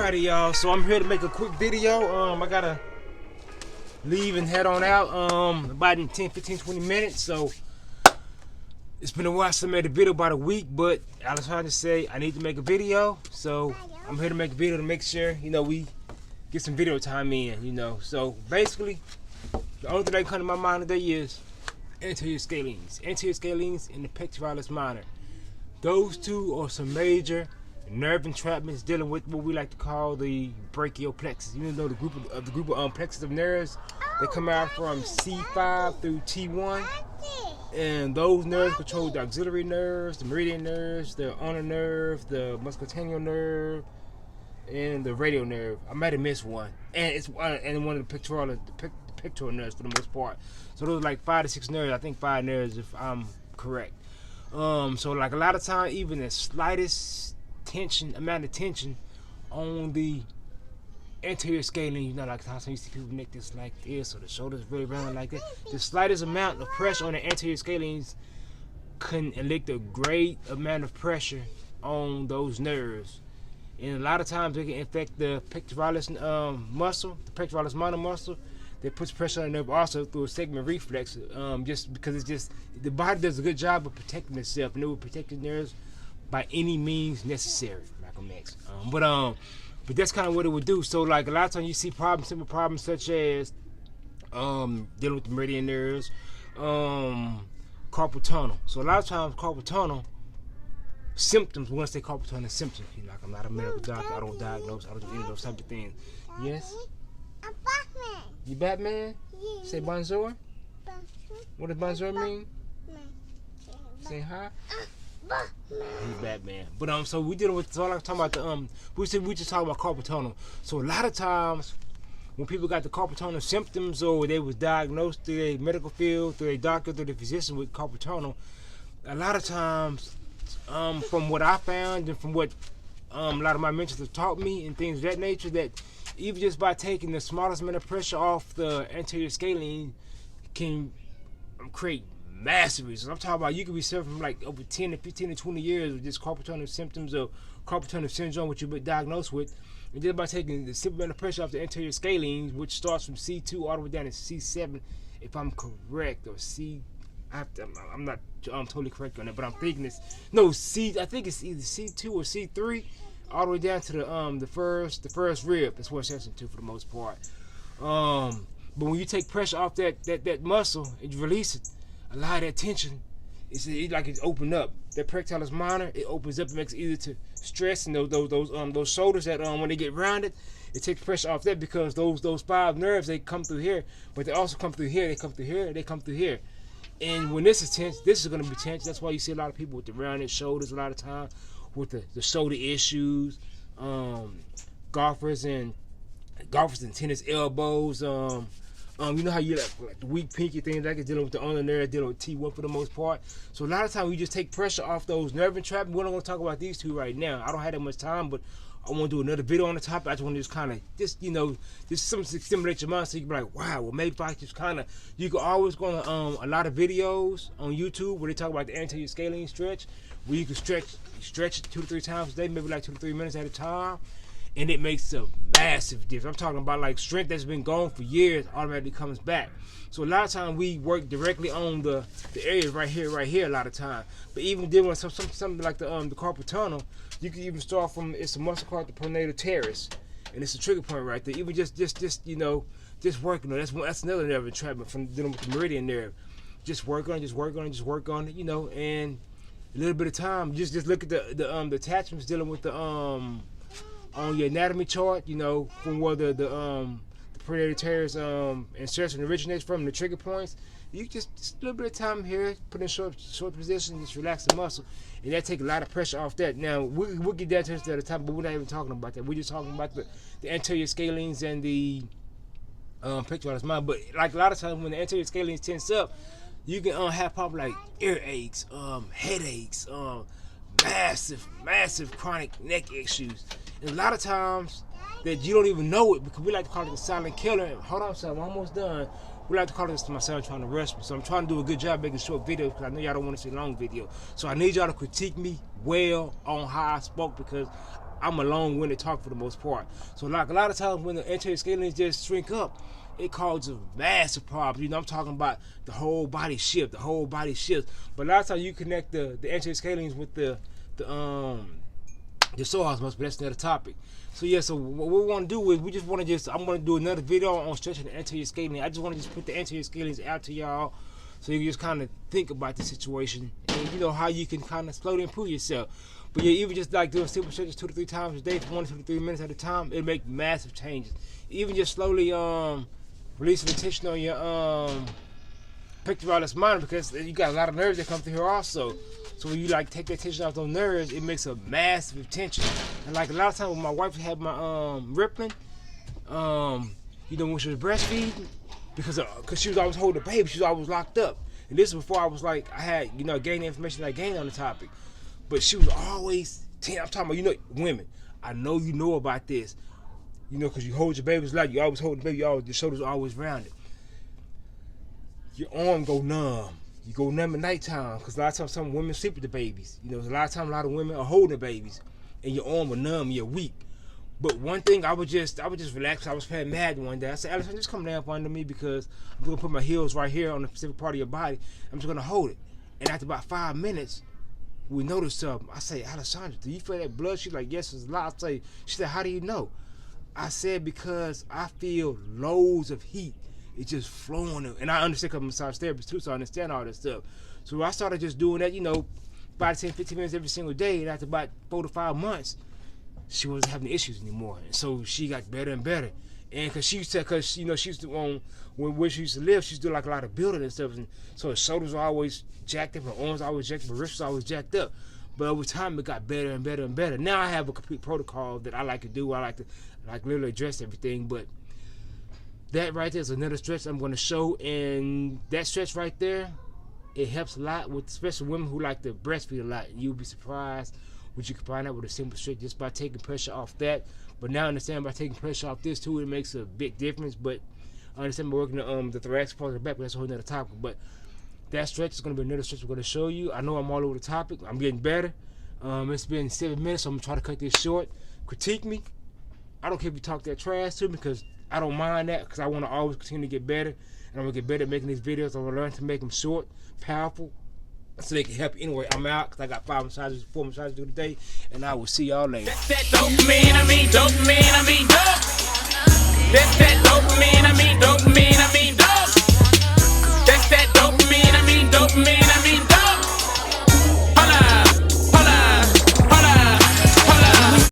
Alrighty, y'all. So I'm here to make a quick video. I gotta leave and head on out. About in 10, 15, 20 minutes. So it's been a while since I made a video, about a week. But I was trying to say I need to make a video. So I'm here to make a video to make sure we get some video time in. So basically, the only thing that comes to my mind today is anterior scalenes, and the pectoralis minor. Those two are some major nerve entrapments dealing with what we like to call the brachial plexus. You know, the group of plexus of nerves that come out from C5 through T1, and those nerves control the auxiliary nerves, the meridian nerves, the ulnar nerve, the musculocutaneal nerve, and the radial nerve. I might have missed one, and it's and one of the pectoral nerves for the most part. So those are like 5 to 6 nerves. I think 5 nerves if I'm correct. So like a lot of time, even the slightest amount of tension on the anterior scalene, like how you see people neck this like this, or the shoulders really round like that. The slightest amount of pressure on the anterior scalenes can inflict a great amount of pressure on those nerves, and a lot of times it can affect the pectoralis muscle, the pectoralis minor muscle, that puts pressure on the nerve also through a segment reflex, just because the body does a good job of protecting itself, and it will protect the nerves by any means necessary. Malcolm X. But that's kind of what it would do. So like a lot of times you see simple problems such as dealing with the meridian nerves, carpal tunnel. So a lot of times carpal tunnel symptoms, we want to say carpal tunnel symptoms. Like, I'm not a medical doctor, I don't diagnose, I don't do any of those type of things. Yes? I'm Batman. You Batman? Yeah. Say bonjour? Bonjour. What does bonjour mean? Say hi? He's Batman. But so we dealing with, so like talking about the we just talking about carpal tunnel. So a lot of times when people got the carpal tunnel symptoms, or they was diagnosed through a medical field, through a doctor, through the physician with carpal tunnel, a lot of times from what I found and from what a lot of my mentors have taught me and things of that nature, that even just by taking the smallest amount of pressure off the anterior scalene can create massive results. I'm talking about you could be suffering from like over 10 to 15 to 20 years with just carpal tunnel symptoms or carpal tunnel syndrome, which you've been diagnosed with, and just by taking the simple amount of pressure off the anterior scalenes, which starts from C2 all the way down to C7, if I'm correct, or I'm not totally correct on that, but I'm thinking it's I think it's either C2 or C3, all the way down to the first rib. That's what it's sensitive to for the most part. But when you take pressure off that muscle and you release it, a lot of that tension, it's like it's opened up. That pectoralis minor, it opens up, it makes it easier to stress, and those shoulders that when they get rounded, it takes pressure off that, because those 5 nerves, they come through here, but they also come through here, they come through here, they come through here. And when this is tense, this is going to be tense. That's why you see a lot of people with the rounded shoulders a lot of time, with the shoulder issues, golfers and tennis elbows, you know how you like the weak pinky things, like it's dealing with the ulnar nerve, dealing with T1 for the most part. So a lot of times we just take pressure off those nerve entrapments. We're not going to talk about these two right now. I don't have that much time, but I want to do another video on the topic. I just want to just kind of just something to stimulate your mind, so you can be like, wow, well maybe if I just kind of, you can always go on a lot of videos on YouTube where they talk about the anterior scalene stretch, where you can stretch it 2 to 3 times a day, maybe like 2 to 3 minutes at a time. And it makes a massive difference. I'm talking about like strength that's been gone for years automatically comes back. So a lot of times we work directly on the areas right here a lot of time. But even dealing with something like the carpal tunnel, you can even start from, it's a muscle called the pronator teres, and it's a trigger point right there. Even just working on it. That's another nerve entrapment from dealing with the meridian nerve. Just work on it, and a little bit of time. Just look at the attachments dealing with the on your anatomy chart, from where the pronator teres insertion originates from, the trigger points. You just a little bit of time here, put in short position, just relax the muscle, and that take a lot of pressure off that. Now we'll get that to at a time, but we're not even talking about that. We're just talking about the anterior scalenes and the pectoralis minor. But like a lot of times when the anterior scalenes tense up, you can have problems like earaches, headaches, massive chronic neck issues. And a lot of times that you don't even know it, because we like to call it the silent killer. Hold on, son, I'm almost done. We like to call this to myself trying to rush me. So I'm trying to do a good job making short videos, because I know y'all don't want to see long video. So I need y'all to critique me well on how I spoke, because I'm a long-winded talker for the most part. So like a lot of times when the anterior scalenes just shrink up, it causes massive problems. You know, I'm talking about the whole body shift, But a lot of times you connect the anterior scalenes with the psoas muscle, but that's another topic. So yeah, so what we want to do is I'm going to do another video on stretching the anterior scalene. I just want to just put the anterior scalenes out to y'all, so you can just kind of think about the situation and you know how you can kind of slowly improve yourself. But yeah, even just like doing simple stretches 2 to 3 times a day for 1 to 3 minutes at a time, it'll make massive changes. Even just slowly releasing the tension on your pectoralis minor, because you got a lot of nerves that come through here also. So when you like take that tension off those nerves, it makes a massive tension. And like a lot of times when my wife had my rippling, you know, when she was breastfeeding, because she was always holding the baby, she was always locked up. And this is before I was like, I had, you know, gained information I gained on the topic. But she was always, I'm talking about, you know, women, I know you know about this, you know, because you hold your baby's like, you always hold the baby, your shoulders are always rounded. Your arm go numb. You go numb at nighttime, because a lot of times some women sleep with the babies. You know, a lot of times a lot of women are holding the babies, and your arm will numb, you're weak. But one thing, I would just relax. I was playing Madden one day. I said, Allison, just come down up under me, because I'm going to put my heels right here on the specific part of your body. I'm just going to hold it. And after about 5 minutes, we noticed something. I say, Alessandra, do you feel that blood? She's like, yes, it's a lot. She said, how do you know? I said, because I feel loads of heat. It's just flowing. And I understand, because I'm a massage therapist too, so I understand all this stuff. So I started just doing that, you know, 5 to 10, 15 minutes every single day. And after about 4 to 5 months, she wasn't having issues anymore. And so she got better and better. And because she used to, where she used to live, she used to do like a lot of building and stuff. And so her shoulders were always jacked up, her arms always jacked up, her wrists always jacked up. But over time, it got better and better and better. Now I have a complete protocol that I like to do. I like to literally address everything. But that right there is another stretch I'm going to show. And that stretch right there, it helps a lot with especially women who like to breastfeed a lot. And you'll be surprised what you can find out with a simple stretch just by taking pressure off that. But now I understand by taking pressure off this too, it makes a big difference. But I understand by working the thoracic part of the back, but that's a whole nother topic. But that stretch is going to be another stretch we're going to show you. I know I'm all over the topic. I'm getting better. It's been 7 minutes, so I'm going to try to cut this short. Critique me. I don't care if you talk that trash to me, because I don't mind that, because I want to always continue to get better. And I'm going to get better at making these videos. I'm going to learn to make them short, powerful, so they can help you. Anyway, I'm out, because I got 4 massages to do today, and I will see y'all later. That dopamine, I mean dope. That dopamine, I mean dope.